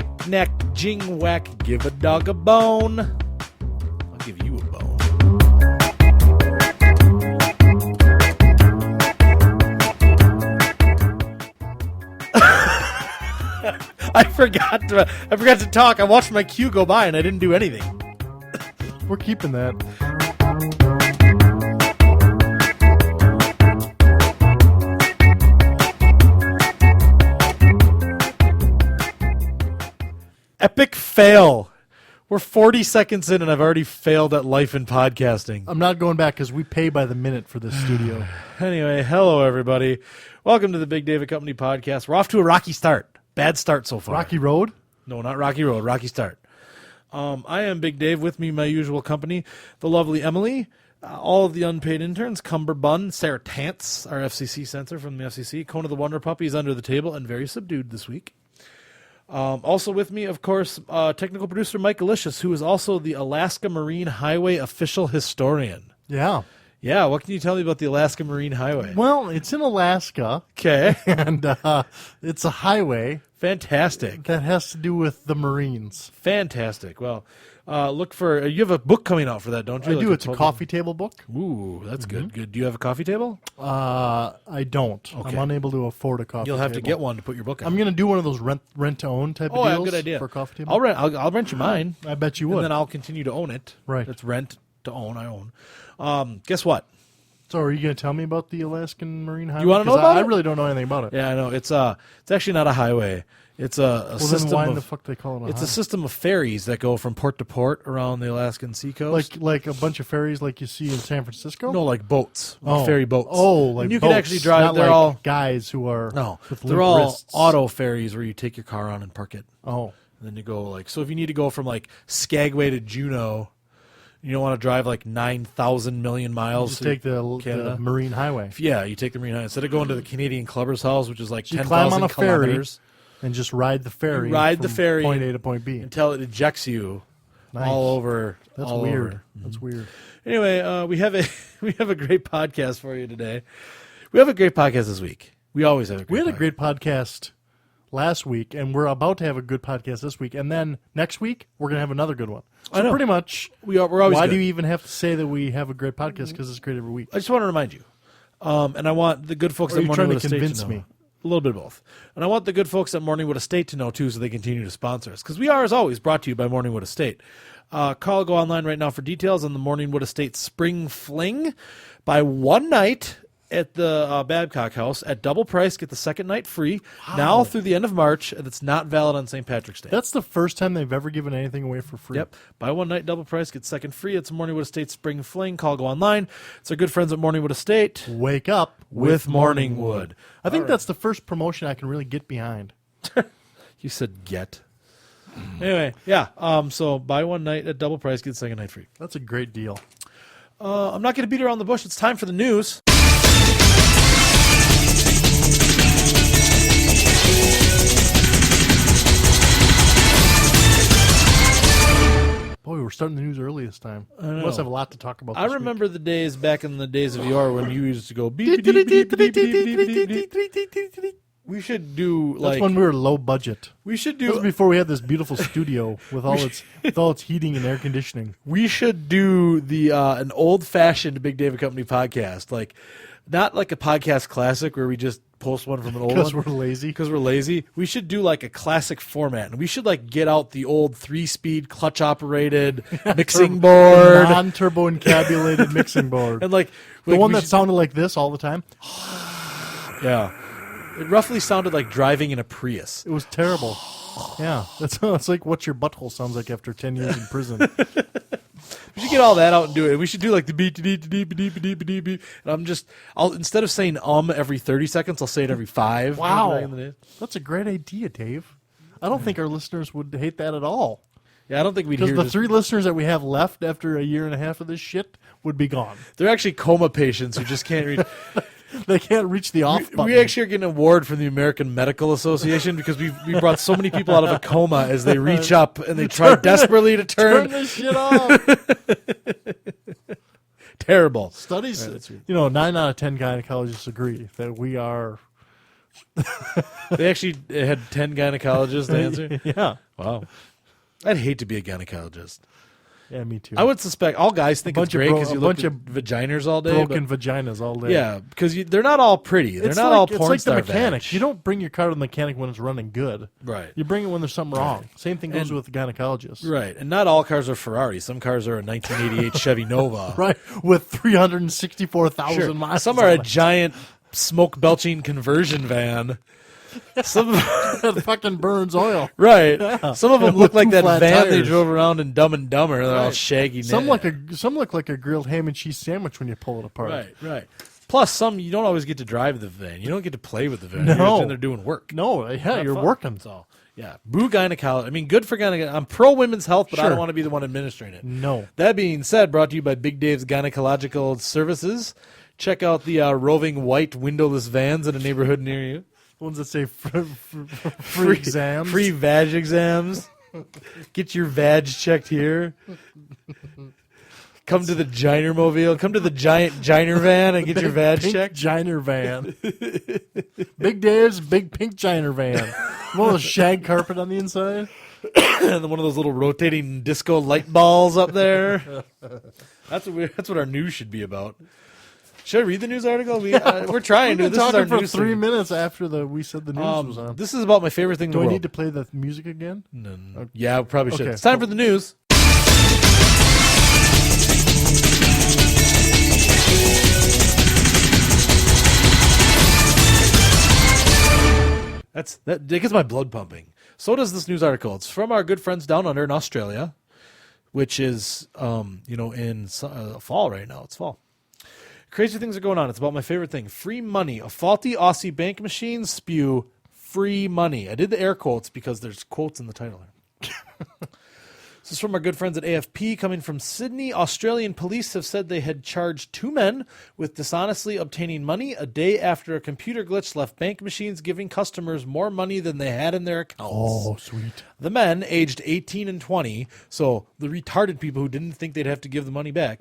Knick-knack, jing-whack, give a dog a bone. I'll give you a bone. I forgot to talk. I watched my cue go by and I didn't do anything. We're keeping that. Epic fail. We're 40 seconds in and I've already failed at life in podcasting. I'm not going back because we pay by the minute for this studio. Anyway, hello everybody. Welcome to the Big David Company podcast. We're off to a rocky start. Bad start so far. Rocky Road? No, not Rocky Road. Rocky start. I am Big Dave. With me, my usual company, the lovely Emily, all of the unpaid interns, Cumber Bun, Sarah Tance, our FCC censor from the FCC, Kona the Wonder Puppy is under the table and very subdued this week. Also with me, of course, technical producer Mike Alicious, who is also the Alaska Marine Highway official historian. Yeah. Yeah, what can you tell me about the Alaska Marine Highway? Well, it's in Alaska. Okay. And it's a highway. Fantastic. That has to do with the Marines. Fantastic. Well, look for, you have a book coming out for that, don't you? I do. It's a coffee table book. Ooh, that's good. Good. Do you have a coffee table? I don't. Okay. I'm unable to afford a coffee table. You'll have to get one to put your book on. I'm going to do one of those rent-to-own type of Oh, deals good idea. for a coffee table. I'll rent you mine. I bet you would. And then I'll continue to own it. Right. It's rent to own. I own. Guess what? So are you going to tell me about the Alaskan Marine Highway? You wanna know 'Cause about I it? really don't know anything about it. Yeah, I know. It's actually not a highway. It's a Well, system then why of, in the fuck they call it a it's highway? a system of ferries that go from port to port around the Alaskan seacoast. Like a bunch of ferries like you see in San Francisco? No, like boats. Oh. Ferry boats. Oh, like and you boats, can actually drive. not They're like all guys who are no. with They're limp all wrists. auto ferries where you take your car on and park it. Oh, And then you go so if you need to go from like Skagway to Juneau, you don't want to drive like 9,000 million miles. just through take the Canada. Marine Highway Yeah, you take the Marine Highway. Instead of going to the Canadian Clubber's House, which is like So you climb 10,000 on a ferry. kilometers, and just ride the ferry. You ride the from ferry point A to point B. until it ejects you Nice. all over. That's all weird. over. That's weird. Anyway, we have a great podcast for you today. We have a great podcast this week. We always have a great We had a podcast. great podcast last week, and we're about to have a good podcast this week. And then next week, we're going to have another good one. I So know. pretty much, We're always why good. do you even have to say that we have a great podcast? Because it's great every week. I just want to remind you, and I want the good folks Or are at you Morning trying to Wood Estate convince to know. me? A little bit of both. And I want the good folks at Morningwood Estate to know, too, so they continue to sponsor us. Because we are, as always, brought to you by Morningwood Estate. Go online right now for details on the Morningwood Estate Spring Fling. Buy one night at the Babcock House at double price. Get the second night free. Now through the end of March, and it's not valid on St. Patrick's Day. That's the first time they've ever given anything away for free. Yep. Buy one night, double price, get second free. It's Morningwood Estate Spring Fling. Go online. It's our good friends at Morningwood Estate. Wake up With Morningwood. I think All right. that's the first promotion I can really get behind. You said get. Anyway, yeah. So buy one night at double price, get the second night free. That's a great deal. I'm not going to beat around the bush. It's time for the news. Boy, we're starting the news early this time. We know. must have a lot to talk about. I this week. remember the days back in the days of yore when you used to go beep, beep, beep, beep, beep, beep, beep, beep, beep. We should do That's like when we were low budget. we should This was do before we had this beautiful studio with all its heating and air conditioning. we should do the an old fashioned Big David Company podcast, like not like a podcast classic where we just post one from an old Because one. we're lazy. Because we're lazy, we should do like a classic format, and we should like get out the old 3-speed clutch operated mixing board, Non-turbo encabulated mixing board. and like The one we that should- sounded like this all the time. yeah, it roughly sounded like driving in a Prius. It was terrible. Yeah. It's like what your butthole sounds like after 10 years in prison. We should get all that out and do it. And we should do like the beep, beep, beep, beep, beep, beep, beep. And I'll instead of saying every 30 seconds, I'll say it every 5. Wow. Back in the day. That's a great idea, Dave. I don't think our listeners would hate that at all. Yeah, I don't think we'd Because hear the this. 3 listeners that we have left after a year and a half of this shit would be gone. They're actually coma patients who just can't read. They can't reach the off button. We actually are getting an award from the American Medical Association because we brought so many people out of a coma as they reach up and they try desperately to turn turn. this shit off. Terrible. Studies, Right, that's weird. 9 out of 10 gynecologists agree that we are They actually had 10 gynecologists to answer? Yeah. Wow. I'd hate to be a gynecologist. Yeah, me too. I would suspect all guys think it's bunch of great bro- because you a look bunch at of vaginas all day. broken vaginas all day. Yeah, because they're not all pretty. They're It's not like, all porn it's like star the mechanic. vag. You don't bring your car to the mechanic when it's running good. Right. You bring it when there's something wrong. Same thing goes And- with the gynecologist. Right. And not all cars are Ferrari. Some cars are a 1988 Chevy Nova. Right. With 364,000 Sure. miles. Some are on a giant smoke belching conversion van. Some it fucking burns oil. right. Some of them look like Two that flat van they tires. drove around in Dumb and Dumber. They're all Right. shaggy. Some look like a grilled ham and cheese sandwich when you pull it apart. Right, right. Plus, some you don't always get to drive the van. You don't get to play with the van. No. You're just in there doing work. No, yeah, Not you're fun. working. So, yeah. Boo gynecology. I mean, good for gynecology. I'm pro women's health, but I Sure. don't want to be the one administering it. No. That being said, brought to you by Big Dave's Gynecological Services. Check out the roving white windowless vans in a neighborhood near you. Ones that say free exams. Free vag exams. Get your vag checked here. Come to the Ginermobile. Come to the giant Giner van and get your vag Pink checked. Giner van. Big Dave's big pink Giner van. One of those shag carpet on the inside. And one of those little rotating disco light balls up there. That's what our news should be about. Should I read the news article? We're trying We've to. been This is our talking for news 3 thing. minutes after we said the news was on. This is about my favorite thing in Do the I world. need to play the music again? No. Yeah, we probably should. Okay, It's time cool. for the news. That gets my blood pumping. So does this news article. It's from our good friends down under in Australia, which is in fall right now. It's fall. Crazy things are going on. It's about my favorite thing: free money. A faulty Aussie bank machine spew free money. I did the air quotes because there's quotes in the title. This is from our good friends at AFP. Coming from Sydney, Australian police have said they had charged 2 men with dishonestly obtaining money a day after a computer glitch left bank machines giving customers more money than they had in their accounts. Oh, sweet. The men, aged 18 and 20, so the retarded people who didn't think they'd have to give the money back,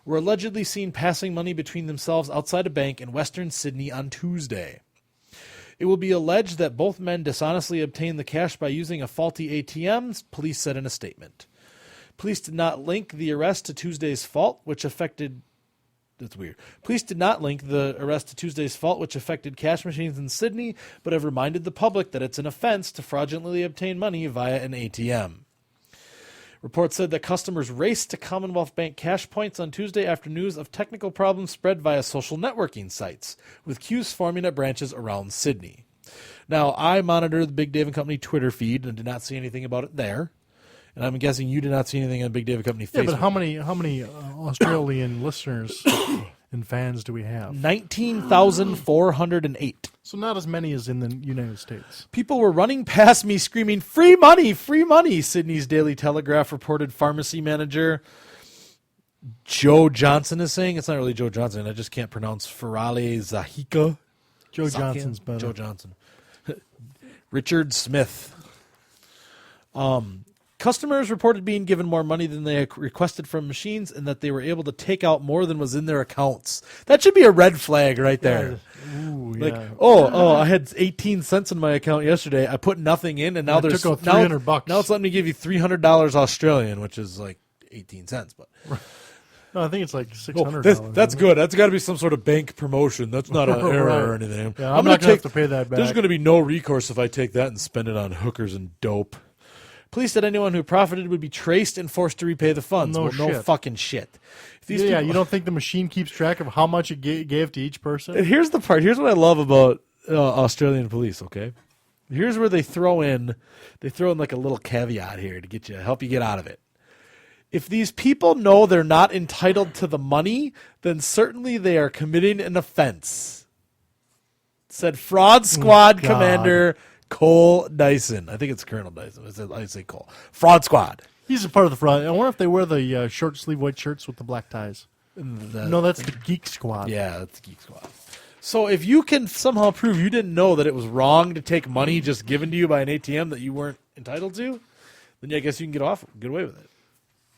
were allegedly seen passing money between themselves outside a bank in Western Sydney on Tuesday. It will be alleged that both men dishonestly obtained the cash by using a faulty ATM, police said in a statement. Police did not link the arrest to Tuesday's fault, which affected... That's weird. Police did not link the arrest to Tuesday's fault, which affected cash machines in Sydney, but have reminded the public that it's an offense to fraudulently obtain money via an ATM. Reports said that customers raced to Commonwealth Bank cash points on Tuesday after news of technical problems spread via social networking sites, with queues forming at branches around Sydney. Now, I monitor the Big Dave & Company Twitter feed and did not see anything about it there. And I'm guessing you did not see anything on Big Dave & Company Yeah, Facebook. but how many Australian listeners and fans do we have? 19,408. So not as many as in the United States. People were running past me screaming, "Free money, free money," Sydney's Daily Telegraph reported pharmacy manager Joe Johnson is saying. It's not really Joe Johnson. I just can't pronounce Farale Zahika. Joe Johnson's better. Joe Johnson. Richard Smith. Customers reported being given more money than they requested from machines and that they were able to take out more than was in their accounts. That should be a red flag right there. Ooh, Like, yeah. I had 18 cents in my account yesterday. I put nothing in, and now I there's took out now- $300. Now it's letting me give you $300 Australian, which is like 18 cents. But No, I think it's like $600. that's good. That's got to be some sort of bank promotion. That's not an error or Right. anything. Yeah, I'm not gonna have to pay that back. There's going to be no recourse if I take that and spend it on hookers and dope. Police said anyone who profited would be traced and forced to repay the funds. No Well, no shit. fucking shit. If these Yeah, people- you don't think the machine keeps track of how much it gave to each person? And here's the part. Here's what I love about Australian police. Okay, here's where they throw in like a little caveat here to help you get out of it. If these people know they're not entitled to the money, then certainly they are committing an offense. Said Fraud Squad God. Commander Cole Dyson. I think it's Colonel Dyson. I say Cole. Fraud Squad. He's a part of the fraud. I wonder if they wear the short sleeve white shirts with the black ties. No, that's the Geek Squad. Yeah, that's Geek Squad. So if you can somehow prove you didn't know that it was wrong to take money just given to you by an ATM that you weren't entitled to, then I guess you can get away with it.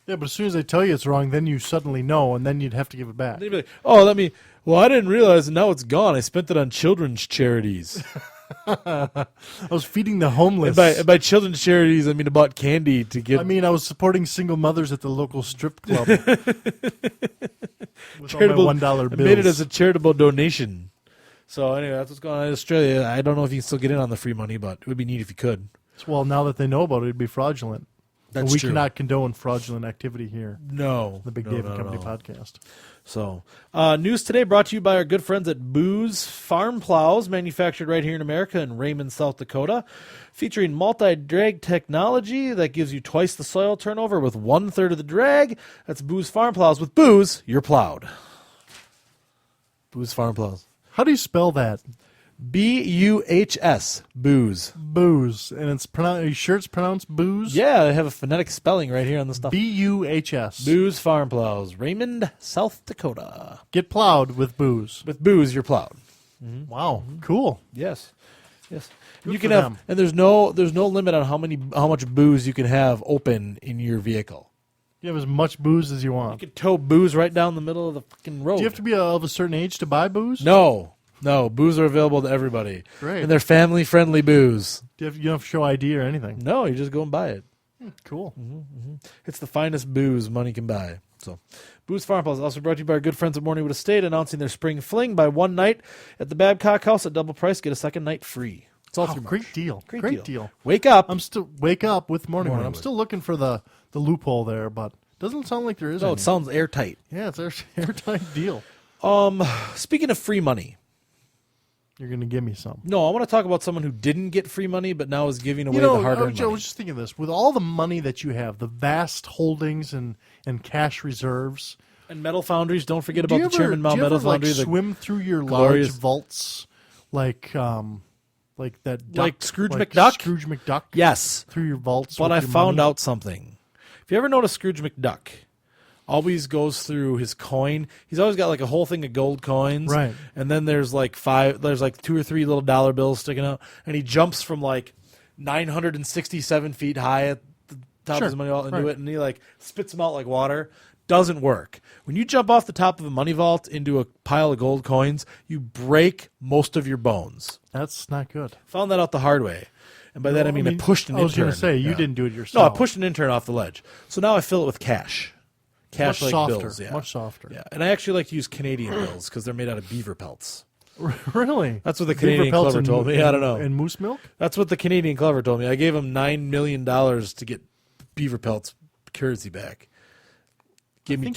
Yeah, but as soon as they tell you it's wrong, then you suddenly know, and then you'd have to give it back. They'd be like, I didn't realize, and now it's gone. I spent it on children's charities. I was feeding the homeless. And by children's charities, I mean I bought candy to give. I mean, I was supporting single mothers at the local strip club. With charitable, all my $1 I bills. made it as a charitable donation. So anyway, that's what's going on in Australia. I don't know if you can still get in on the free money, but it would be neat if you could. Well, now that they know about it, it'd be fraudulent. That's we true. cannot condone fraudulent activity here. No, The Big no, Dave no, and Company no. podcast. So, news today brought to you by our good friends at Booz Farm Plows, manufactured right here in America in Raymond, South Dakota, featuring multi-drag technology that gives you twice the soil turnover with 1/3 of the drag. That's Booz Farm Plows. With Booz, you're plowed. Booz Farm Plows. How do you spell that? Buhs, Booz. Booze. And it's pronounced. Are you sure it's pronounced booze? Yeah, I have a phonetic spelling right here on the stuff. Buhs. Booz Farm Plows, Raymond, South Dakota. Get plowed with booze. With Booz, you're plowed. Wow. Cool. Yes, yes. Good You can for have, them. and there's no limit on how much booze you can have open in your vehicle. You have as much booze as you You want. can tow booze right down the middle of the fucking road. Do you have to be of a certain age to buy booze? No, booze are available to everybody. Great. And they're family friendly booze. You don't have to show ID or anything. No, you just go and buy it. Cool. It's the finest booze money can buy. So, Booze Farm Plows also brought to you by our good friends at Morningwood Estate, announcing their spring fling. Buy one night at the Babcock House at double price, get a second night free. It's all Oh, through March. great deal. Great deal. Wake up. I'm still wake up with Morningwood. I'm Morningwood. still looking for the loophole there, but doesn't sound like there is. No, any. it sounds airtight. Yeah, it's an airtight deal. Speaking of free money, You're going to give me some. no, I want to talk about someone who didn't get free money but now is giving away You know, the hard-earned I money. was just thinking of this. With all the money that you have, the vast holdings and cash reserves, And metal foundries, don't forget do about you the ever, Chairman Mao do you Metal ever, like, Foundry. swim through your glorious- large vaults like that duck, Like Scrooge like McDuck? Scrooge McDuck? Yes, Through your vaults. but with I your found money? out something. If you ever notice Scrooge McDuck, always goes through his coin. He's always got like a whole thing of gold coins. Right. And then there's like 2 or 3 little dollar bills sticking out. And he jumps from like 967 feet high at the top Sure. of his money vault into Right. it. And he like spits them out like water. Doesn't work. When you jump off the top of a money vault into a pile of gold coins, you break most of your bones. That's not good. Found that out the hard way. And by that I mean I pushed an I was intern. going to say, you Yeah. didn't do it No, yourself. I pushed an intern off the ledge. So now I fill it with cash. Cash Much like softer. bills. Yeah. Much softer. Yeah. And I actually like to use Canadian bills because they're made out of beaver pelts. Really? That's what the Beaver Canadian pelts Clever and- told me. I don't know. And moose milk? That's what the Canadian Clever told me. I gave him $9 million to get beaver pelts currency back. Give me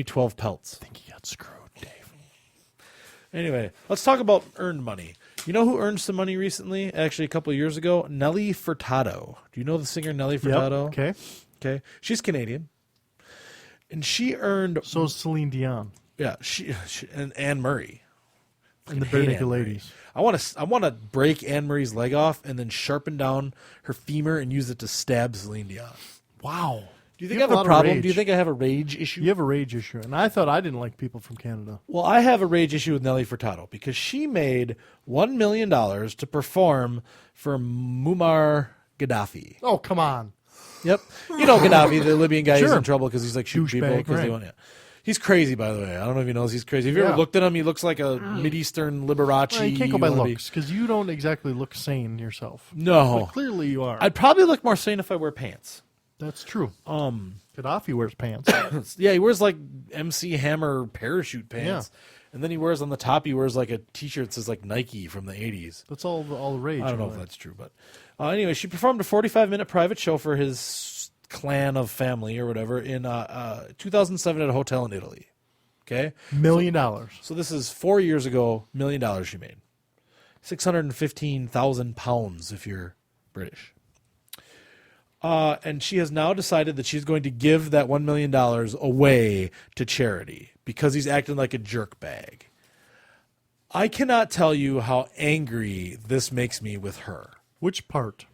12 pelts. I think he got screwed, Dave. Anyway, let's talk about earned money. You know who earned some money recently? Actually, a couple of years ago, Nelly Furtado. Do you know the singer Nelly Furtado? Okay. Okay. She's Canadian. And she earned, So is Celine Dion yeah, she and Anne Murray. and the hate Bare Naked Anne Murray. Ladies. I want to break Anne Murray's leg off and then sharpen down her femur and use it to stab Celine Dion. Wow. Do you think I have a lot of problem? rage. Do you think I have a rage issue? You have a rage issue, and I thought I didn't like people from Canada. Well, I have a rage issue with Nelly Furtado because she made $1 million to perform for Muammar Gaddafi. Oh, come on. Yep. You know Gaddafi, the Libyan guy, he's Sure. in trouble because he's like shooting people Douchebag, because they right. want it. He's crazy, by the way. I don't know if he knows he's crazy. Have you Yeah. ever looked at him? He looks like a Mideastern Liberace. Well, you can't go by wannabe. looks because you don't exactly look sane yourself. No. But clearly you are. I'd probably look more sane if I wear pants. That's true. Gaddafi wears pants. Yeah, he wears like MC Hammer parachute pants. And then he wears on the top, he wears like a t-shirt that says like Nike from the 80s. That's all the rage. I don't know over if there. that's true, but anyway, she performed a 45-minute private show for his clan of family or whatever in 2007 at a hotel in Italy. Okay? $1 million. So this is 4 years ago, $1 million she made. 615,000 pounds if you're British. And she has now decided that she's going to give that $1 million away to charity because he's acting like a jerk bag. I cannot tell you how angry this makes me with her. Which part?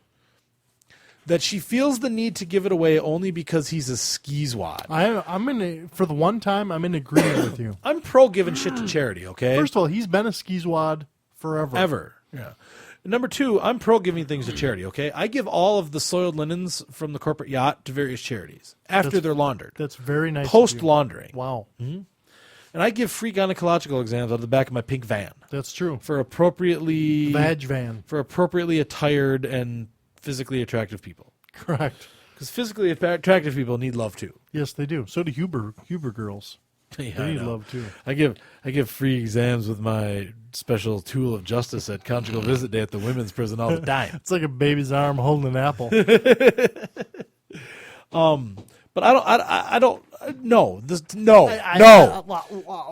That she feels the need to give it away only because he's a skis-wad. I'm in for the one time I'm in agreement with you. I'm pro giving shit to charity, okay? First of all, he's been a skis-wad forever. Ever. Yeah. Number two, I'm pro giving things to charity, okay? I give all of the soiled linens from the corporate yacht to various charities after they're laundered. That's very nice. of you. Post-laundering. Wow. And I give free gynecological exams out of the back of my pink van That's true. for appropriately attired and physically attractive people. Correct. Because physically attractive people need love too. Yes, they do. So do Huber girls. Yeah, They I need know. love too. I give free exams with my special tool of justice at conjugal visit day at the women's prison all the time. It's like a baby's arm holding an apple. But I don't. No. No.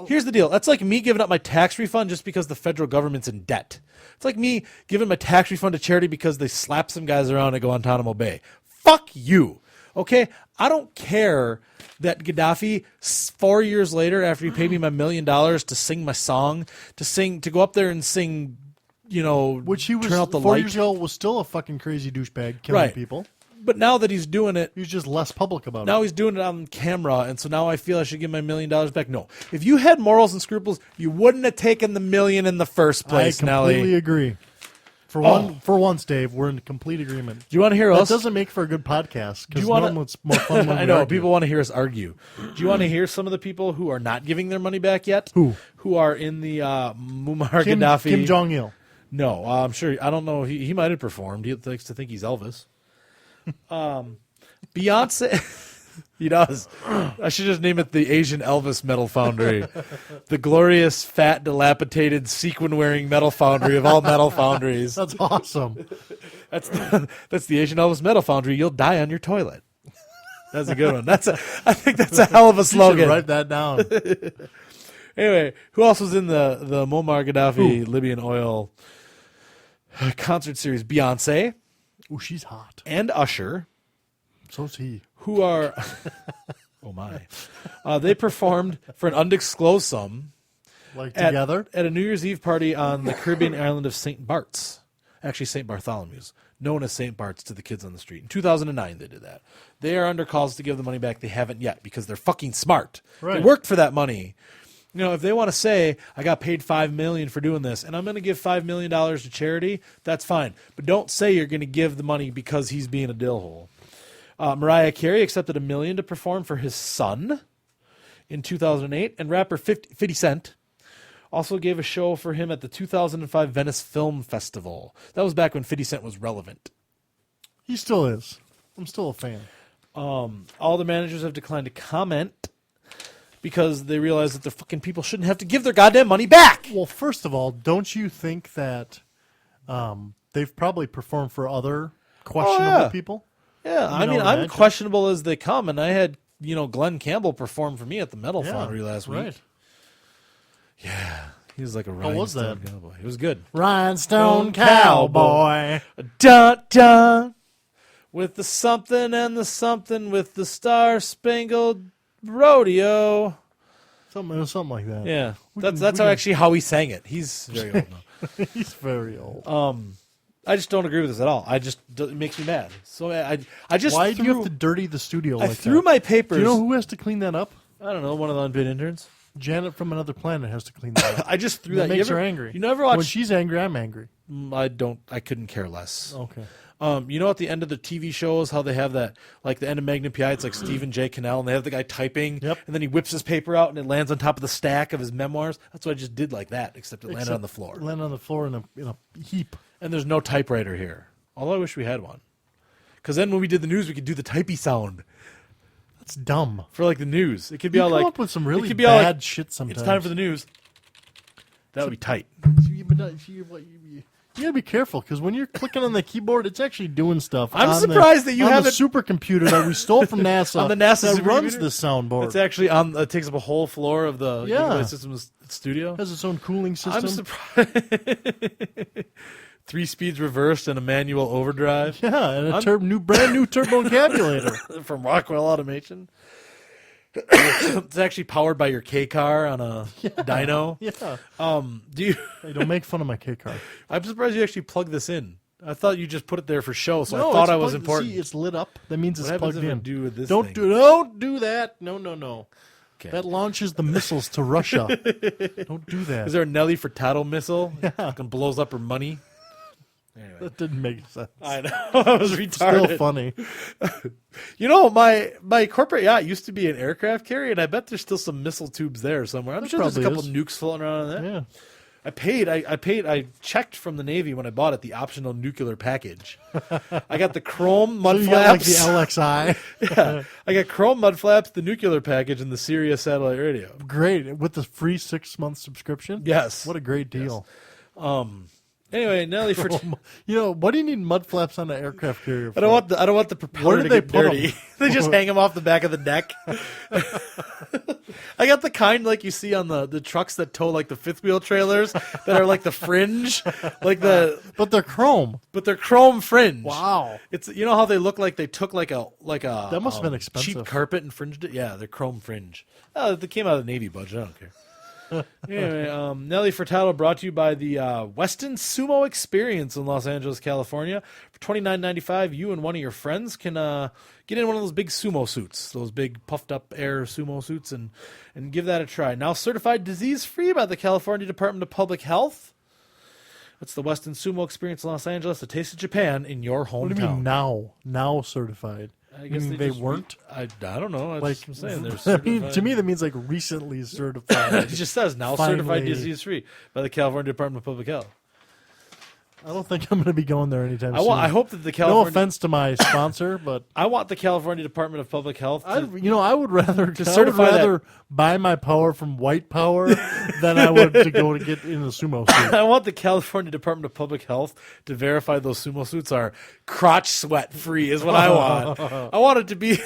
Here's the deal. That's like me giving up my tax refund just because the federal government's in debt. It's like me giving my tax refund to charity because they slap some guys around at Guantanamo Bay. Fuck you. Okay? I don't care that Gaddafi, 4 years later, after he paid me my $1 million to sing my song, to go up there and sing, Which he was turn out the 4 light. years ago was still a fucking crazy douchebag killing Right. people. But now that he's doing it, He was just less public about now it. he's doing it on camera, and so now I feel I should give my $1 million back. No. If you had morals and scruples, you wouldn't have taken the $1 million in the first I place, completely Nelly. agree. For once, Dave, we're in complete agreement. Do you want to hear That us? doesn't make for a good podcast Do because you wanna- normally it's more fun when I we know argue. people want to hear us argue. Do you want to hear some of the people who are not giving their money back yet? Who are in the Muammar Gaddafi? Kim Jong Il. No, I'm sure. I don't know. He might have performed. He likes to think he's Elvis. Beyonce. He does. I should just name it the Asian Elvis Metal Foundry. The glorious, fat, dilapidated, sequin-wearing metal foundry of all metal foundries. That's awesome. That's the Asian Elvis Metal Foundry. You'll die on your toilet. That's a good one. I think that's a hell of a You should slogan. write that down. Anyway, who else was in the Muammar Gaddafi Libyan oil concert series? Beyonce Oh, she's hot. and Usher, So's he. who are oh my, they performed for an undisclosed sum Like together? at a New Year's Eve party on the Caribbean island of St. Bart's. Actually, St. Bartholomew's, known as St. Bart's to the kids on the street. In 2009, they did that. They are under calls to give the money back. They haven't yet because they're fucking smart. They Right. worked for that money. If they want to say, I got paid $5 million for doing this, and I'm going to give $5 million to charity, that's fine. But don't say you're going to give the money because he's being a dillhole. Mariah Carey accepted $1 million to perform for his son in 2008, and rapper 50 Cent also gave a show for him at the 2005 Venice Film Festival. That was back when 50 Cent was relevant. He still is. I'm still a fan. All the managers have declined to comment because they realize that the fucking people shouldn't have to give their goddamn money back. Well, first of all, don't you think that they've probably performed for other questionable yeah. people? Yeah, I mean, know, I'm imagine. questionable as they come, and I had, Glenn Campbell perform for me at the Metal Foundry last week. Right. He was like a How was rhinestone that? cowboy. It was good. Rhinestone Cowboy. Dun dun, with the something and the something with the Star Spangled Rodeo. Something like that. Yeah, We that's can- actually how he sang it. He's very old now. He's very old. I just don't agree with this at all. It makes me mad. So I just Why threw, do you have to dirty the studio I like threw that? my papers. Do you know who has to clean that up? I don't know, one of the unpaid interns. Janet from Another Planet has to clean that up. I just threw That that. makes You ever- her angry. You never watch? When she's angry, I'm angry. I couldn't care less. Okay. At the end of the TV shows, how they have that, like the end of Magnum PI, it's like Stephen J. Cannell, and they have the guy typing, Yep. and then he whips his paper out, and it lands on top of the stack of his memoirs. That's what I just did like that, except it landed on the floor. Land on the floor in a heap. And there's no typewriter here. Although I wish we had one. Because then when we did the news, we could do the typey sound That's dumb. for like the news. It could be You all come like up with some it really could be all bad like, shit sometimes. It's time for the news. That would be tight. You gotta be careful because when you're clicking on the keyboard, it's actually doing stuff. I'm on surprised that you on haven't- the supercomputer that we stole from NASA. On the NASA that runs supercomputer? the soundboard. It's actually on. It takes up a whole floor of the Yeah. Gigabyte Systems studio. has its own cooling system. I'm surprised. 3 speeds reversed and a manual overdrive Yeah, and a brand new turbo encabulator. from Rockwell Automation. It's actually powered by your K car on a dyno. Yeah. Do you? Hey, don't make fun of my K car. I'm surprised you actually plug this in. I thought you just put it there for show, so No, I thought it's I was plugged- important. See, it's lit up. That means What it's happens plugged if I in. do with this Don't thing? do that. No. Okay. That launches the missiles to Russia. Don't do that. Is there a Nelly Furtado missile? Yeah. Fucking blows up her money. Anyway, That didn't make sense. I know. I was retarded. Still funny. You know, my corporate yacht used to be an aircraft carrier, and I bet there's still some missile tubes there somewhere. I'm There sure there's a couple probably nukes floating around in that. Yeah. I checked from the Navy when I bought it the optional nuclear package. I got the chrome mud So you got like flaps. the LXI. Yeah, I got chrome mud flaps, the nuclear package, and the Sirius satellite radio. Great. With the free 6-month subscription? Yes. What a great deal. Anyway, Nelly for. You know, what do you need mud flaps on an aircraft carrier for? I don't want the propeller Where to did they get put 'em? dirty. They just hang them off the back of the deck. I got the kind like you see on the trucks that tow like the fifth wheel trailers that are like the fringe, like But they're chrome. but they're chrome fringe. Wow. It's you know how they look like they took like a That must have been expensive. cheap carpet and fringed it. Yeah, they're chrome fringe. Oh, they came out of the Navy budget. I don't care. Anyway, Nelly Furtado brought to you by the Weston Sumo Experience in Los Angeles, California. For $29.95, you and one of your friends can get in one of those big sumo suits, those big puffed up air sumo suits, and give that a try. Now certified disease free by the California Department of Public Health. It's the Weston Sumo Experience in Los Angeles, the taste of Japan in your hometown. What do you mean now? Now certified? I guess You mean they they weren't? I don't know. I Like, just, I'm saying they're I mean, certified. to me, that means like recently certified. It just says now Finally. certified disease free by the California Department of Public Health. I don't think I'm going to be going there anytime soon. I hope that the No California. offense to my sponsor, but I want the California Department of Public Health. To, I would rather certify that- buy my power from White Power than I would to go to get in the sumo suit. I want the California Department of Public Health to verify those sumo suits are crotch sweat free. Is what I want. I want it to be.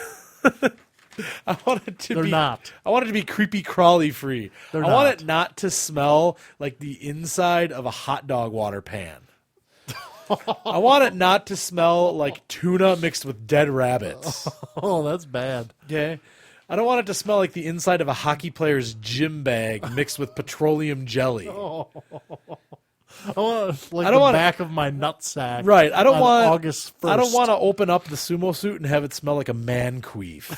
I want it to They're be. not. I want it to be creepy crawly free. They're I want not. it not to smell like the inside of a hot dog water pan. I want it not to smell like tuna mixed with dead rabbits. Oh, that's bad. Okay. I don't want it to smell like the inside of a hockey player's gym bag mixed with petroleum jelly. I want like I don't the wanna- back of my nutsack. Right. I don't on want August 1st. I don't want to open up the sumo suit and have it smell like a man queef.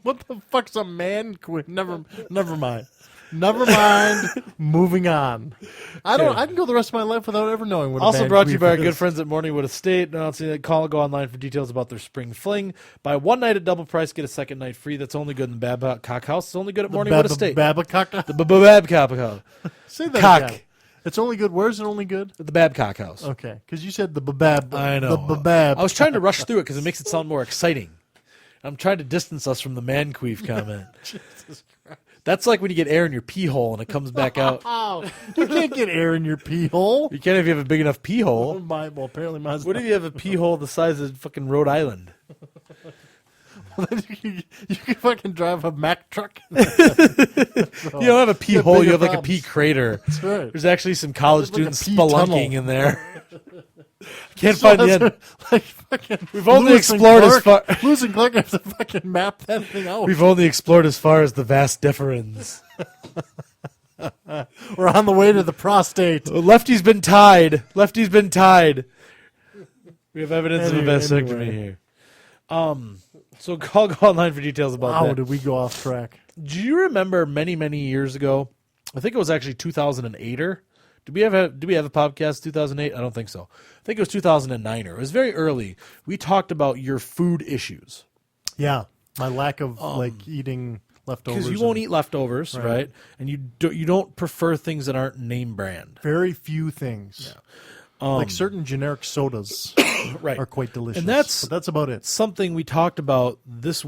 What the fuck's a man queen? Never mind. Never mind. Moving on. I can go the rest of my life without ever knowing what. Also a man brought to you queef by our is. good friends at Morningwood Estate. Announcing that go online for details about their spring fling. Buy one night at double price, get a second night free. That's only good in Babcock House. It's only good at Morningwood Estate. Babcock. The Babcock House. Say that Cock. again. It's only good. Where's it only good? The Babcock House. Okay, because you said the babab. I know. The babab. I was trying to rush through it because it makes it sound more exciting. I'm trying to distance us from the man queef comment. That's like when you get air in your pee hole and it comes back out. Oh, you can't get air in your pee hole. You can if you have a big enough pee hole. Well, apparently mine's What if you have a pee hole the size of fucking Rhode Island? you can fucking drive a Mack truck. You don't have a pee Got hole, you bigger have like a problems. pee crater. That's right. There's actually some college Like a students pee spelunking tunnel. in there. Can't find the end. Like fucking We've only Lewis and explored as Clark- far- Lewis and Clark have to fucking map that thing out. We've only explored as far as the vast deferens. We're on the way to the prostate. Lefty's been tied. Lefty's been tied. We have evidence of a vasectomy Anyway. here. So go online for details about Wow, that. did we go off track? Do you remember many, many years ago? I think it was actually 2008 or did we have a podcast 2008? I don't think so. I think it was 2009 or it was very early. We talked about your food issues Yeah, my lack of like eating leftovers. because you won't and eat leftovers, right? And you don't prefer things that aren't name brand, very few things. Like certain generic sodas right? are quite delicious. And that's- but that's about it. Something we talked about this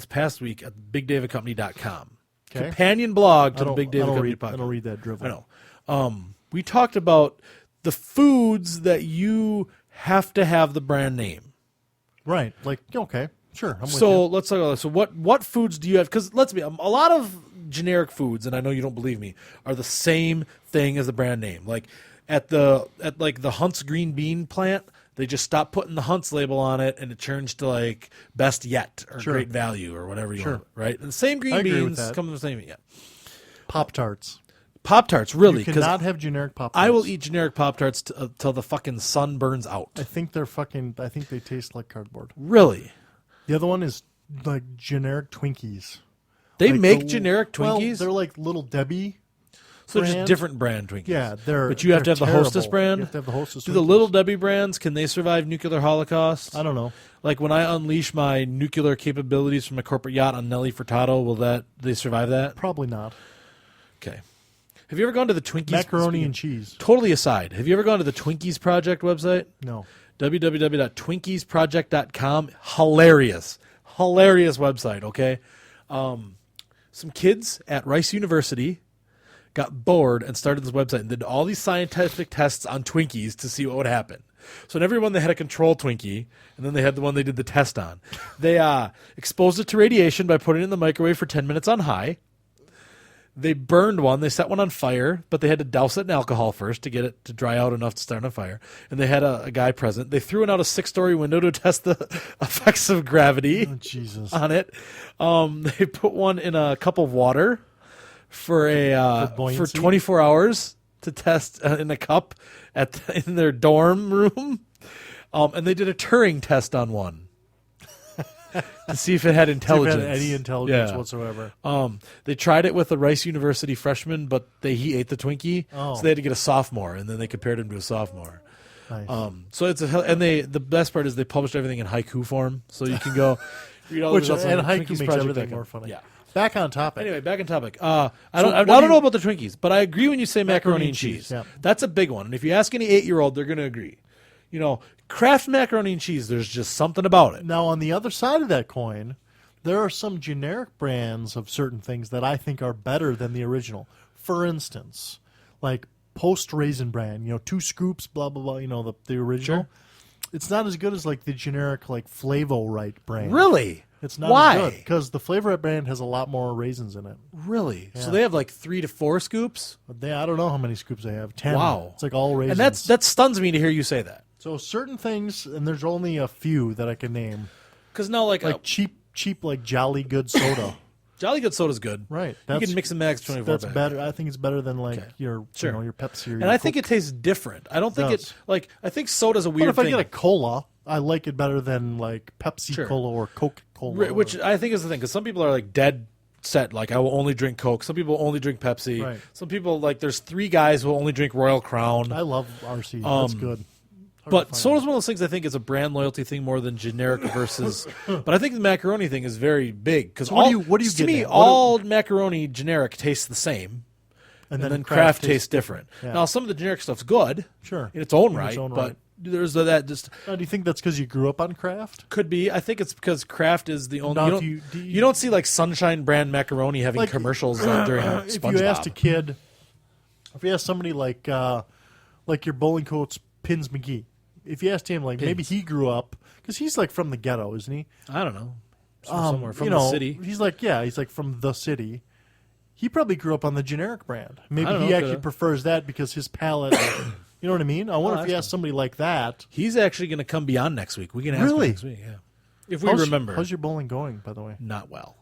past week at BigDavidCompany.com. Okay. Companion blog to I the don't, Big I David don't Company read, podcast. I don't read that drivel. I know. We talked about the foods that you have to have the brand name. Right. Like, okay, sure. I'm with So you. let's talk about this. So what foods do you have? Because let's be a lot of generic foods, and I know you don't believe me, are the same thing as the brand name. Like at the Hunt's green bean plant, they just stop putting the Hunt's label on it, and it turns to like Best Yet or Sure. Great Value or whatever you Sure. want. Right? And the same green I agree with beans that. come in the same. Yeah. Pop-Tarts. Pop-Tarts, really? You Because cannot have generic Pop-Tarts. I will eat generic Pop-Tarts till the fucking sun burns out. I think they taste like cardboard. Really? The other one is like generic Twinkies. They Like make the- generic Well, Twinkies? they're like Little Debbie So they're just brand. different brand Twinkies. Yeah, but you have to have the Hostess brand. You have to have the Hostess. Do the Twinkies. Little Debbie brands, can they survive nuclear holocaust? I don't know. Like when I unleash my nuclear capabilities from a corporate yacht on Nelly Furtado, will they survive that? Probably not. Okay. Have you ever gone to the Twinkies? Macaroni and cheese. Totally aside, have you ever gone to the Twinkies Project website? No. www.twinkiesproject.com. Hilarious website, okay? Some kids at Rice University got bored and started this website and did all these scientific tests on Twinkies to see what would happen. So in every one, they had a control Twinkie, and then they had the one they did the test on. They exposed it to radiation by putting it in the microwave for 10 minutes on high. They burned one. They set one on fire, but they had to douse it in alcohol first to get it to dry out enough to start on fire. And they had a guy present. They threw it out a 6-story window to test the effects of gravity Jesus. on it. They put one in a cup of water for buoyancy? 24 hours to test in a cup in their dorm room. And they did a Turing test on one. To see if it had intelligence. See if it had any intelligence Yeah. whatsoever. They tried it with a Rice University freshman, but he ate the Twinkie, Oh. so they had to get a sophomore, and then they compared him to a sophomore. Nice. So it's the best part is they published everything in haiku form, so you can go read all the Which results. and on haiku Twinkies makes Project everything dot com. more funny. Yeah. Back on topic. Anyway, back in topic. I what don't do you- know about the Twinkies, but I agree when you say macaroni and cheese. yeah. That's a big one, and if you ask any 8-year-old, they're going to agree. You know, Kraft macaroni and cheese. There's just something about it. Now, on the other side of that coin, there are some generic brands of certain things that I think are better than the original. For instance, like Post Raisin Bran, 2 scoops, blah, blah, blah, the original. Sure. It's not as good as like the generic like Flavo Right brand. Really? It's not Why? as good because the Flavor Right brand has a lot more raisins in it. Really? Yeah. So they have like 3 to 4 scoops? But I don't know how many scoops they have. 10. Wow. It's like all raisins. And that stuns me to hear you say that. So certain things, and there's only a few that I can name. Because now, like Cheap like Jolly Good soda. Jolly Good Soda's good. Right. You can mix and match 24 That's pack. better. I think it's better than like Okay. your Sure. your Pepsi. Or And your I think Coke. it tastes different. I don't think does. it like I think soda's a But weird if I thing. get a cola, I like it better than like Pepsi Sure. Cola or Coca Cola. Which I think is the thing because some people are like dead set. Like I will only drink Coke. Some people only drink Pepsi. Right. Some people like there's 3 guys who only drink Royal Crown. I love RC. That's good. Hard But to find. soda's one of those things I think is a brand loyalty thing more than generic versus. But I think the macaroni thing is very big because So what do you to get me at? all macaroni generic tastes the same, and then Kraft tastes different. Yeah. Now some of the generic stuff's good, Sure. in its own In right, its own but right. there's that just Now, do you think that's because you grew up on Kraft? could be. I think it's because Kraft is the only. Now, You if don't, you- do you- you don't see like Sunshine brand macaroni having Like, commercials during If SpongeBob. you asked a kid, if you asked somebody like your Bowling Coats Pins McGee, if you asked him like maybe Pins. he grew up because he's like from the ghetto, isn't he? I don't know, somewhere from you the know, city. He's like he's like from the city. He probably grew up on the generic brand. Maybe I don't he know, actually coulda. prefers that because his palate. You know what I mean? I wonder if you that's asked somebody like that. He's actually going to come beyond next week. We can ask Really? him next week. Yeah, if we How's- remember. How's your bowling going, by the way? Not well.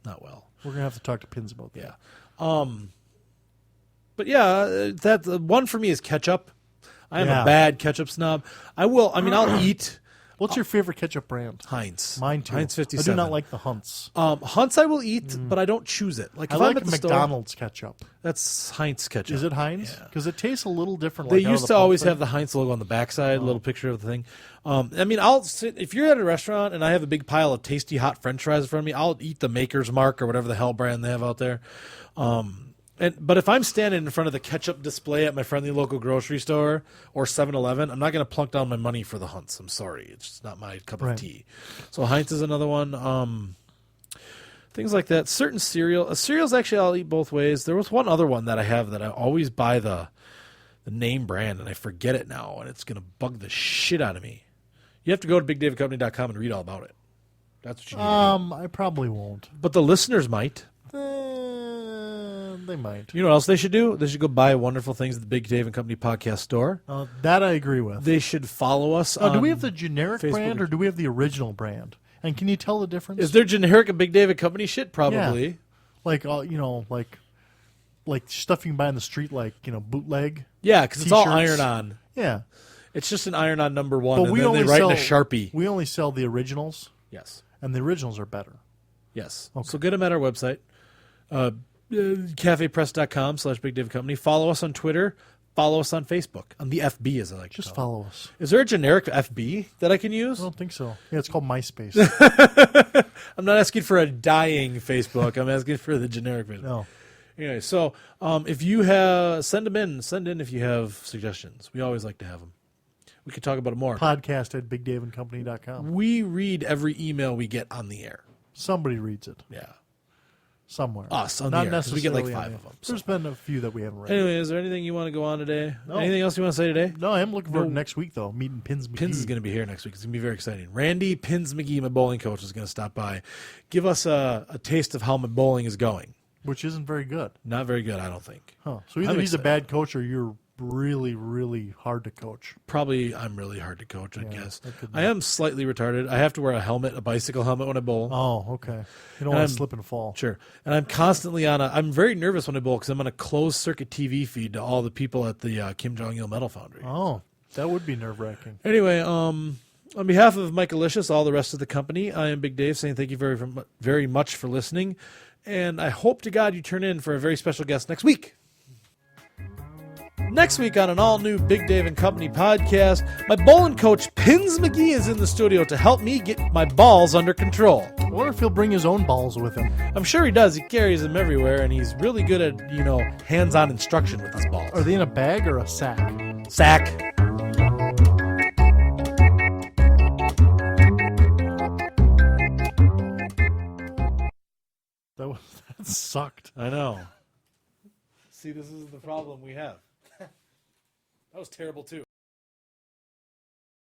Not well. We're gonna have to talk to Pins about that. Yeah. But yeah, that one for me is ketchup. I am Yeah. a bad ketchup snob. I'll eat What's your favorite ketchup brand? Heinz. Mine too. Heinz I 57. do not like the Hunts. Hunts I will eat, but I don't choose it. Like I if like I'm at the McDonald's ketchup. store, that's Heinz ketchup. Is it Heinz? Yeah. Because it tastes a little different. They like out of used the to pump always thing. have the Heinz logo on the backside, a little picture of the thing. I'll sit if you're at a restaurant and I have a big pile of tasty hot French fries in front of me. I'll eat the Maker's Mark or whatever the hell brand they have out there. But if I'm standing in front of the ketchup display at my friendly local grocery store or 7-Eleven, I'm not going to plunk down my money for the Hunts. I'm sorry, it's just not my cup Right. of tea. So Heinz is another one. Things like that. Certain cereals actually I'll eat both ways. There was one other one that I have that I always buy the name brand and I forget it now, and it's going to bug the shit out of me. You have to go to BigDavidCompany.com and read all about it. That's what you need to do. I probably won't. But the listeners might. They might. You know what else they should do? They should go buy wonderful things at the Big Dave and Company podcast store. That I agree with. They should follow us. Do we have the generic Facebook brand or do we have the original brand? And can you tell the difference? Is there generic and Big Dave and Company shit? Probably. like like stuff you can buy in the street, like bootleg? Yeah, because it's all T-shirts. iron-on. Yeah, It's just an iron-on number one, but and we then only they write sell in a Sharpie. We only sell the originals, Yes. and the originals are better. Yes. So get them at our website. cafepress.com/Big Dave Company. Follow us on Twitter. Follow us on Facebook, on the FB, as I like to Just call follow us. it. Is there a generic FB that I can use? I don't think so. Yeah, it's called MySpace. I'm not asking for a dying Facebook. I'm asking for the generic Facebook. No. Anyway, so if you have, send in if you have suggestions. We always like to have them. We could talk about it more. Podcast at BigDaveandCompany.com. We read every email we get on the air. Somebody reads it Yeah. somewhere. Us on Not the air, 'cause we get like necessarily 5 on of the- them, so. There's been a few that we haven't read. Anyway, is there anything you want to go on today? No. Anything else you want to say today? No, I am looking forward No. to next week, though, meeting Pins McGee. Pins is going to be here next week. It's going to be very exciting. Randy Pins McGee, my bowling coach, is going to stop by. Give us a taste of how my bowling is going. Which isn't very good. Not very good, I don't think. Huh. So either I'm he's a excited. bad coach or you're really, really hard to coach. Probably I'm really hard to coach, I Yeah, guess. that could be. I am slightly retarded. I have to wear a helmet, a bicycle helmet when I bowl. Oh, okay. You don't want I'm- to slip and fall. Sure. And I'm constantly I'm very nervous when I bowl because I'm on a closed circuit TV feed to all the people at the Kim Jong-il Metal Foundry. Oh, that would be nerve-wracking. Anyway, on behalf of Mike Alicious, all the rest of the company, I am Big Dave saying thank you very much for listening. And I hope to God you turn in for a very special guest next week. Next week on an all-new Big Dave and Company podcast, my bowling coach Pins McGee is in the studio to help me get my balls under control. I wonder if he'll bring his own balls with him. I'm sure he does. He carries them everywhere, and he's really good at, hands-on instruction with his balls. Are they in a bag or a sack? Sack. That sucked. I know. See, this is the problem we have. That was terrible, too.